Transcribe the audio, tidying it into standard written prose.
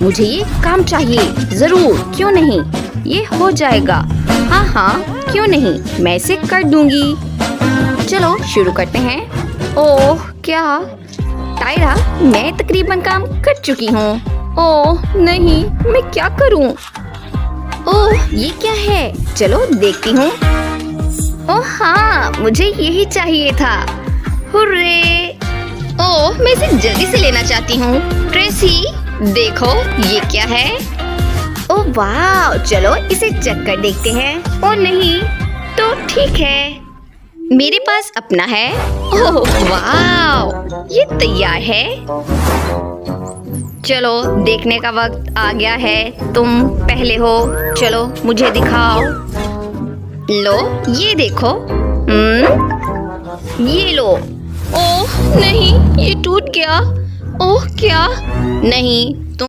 मुझे ये काम चाहिए, जरूर, क्यों नहीं, ये हो जाएगा। हाँ हाँ, क्यों नहीं, मैं इसे कर दूंगी। चलो शुरू करते हैं। ओह क्या, टायरा, मैं तकरीबन काम कर चुकी हूँ। ओह नहीं, मैं क्या करूँ? ओह ये क्या है, चलो देखती हूँ। ओह हाँ, मुझे यही चाहिए था। हुर्रे! ओह मैं इसे जल्दी से लेना चाहती हूँ। ट्रेसी देखो ये क्या है। ओह वाह, चलो इसे चेक कर देखते हैं। ओह नहीं, तो ठीक है, मेरे पास अपना है। ओह वाह, ये तैयार है। चलो देखने का वक्त आ गया है, तुम पहले हो, चलो मुझे दिखाओ। लो ये देखो। ये लो। ओह नहीं, ये टूट गया। ओह क्या, नहीं,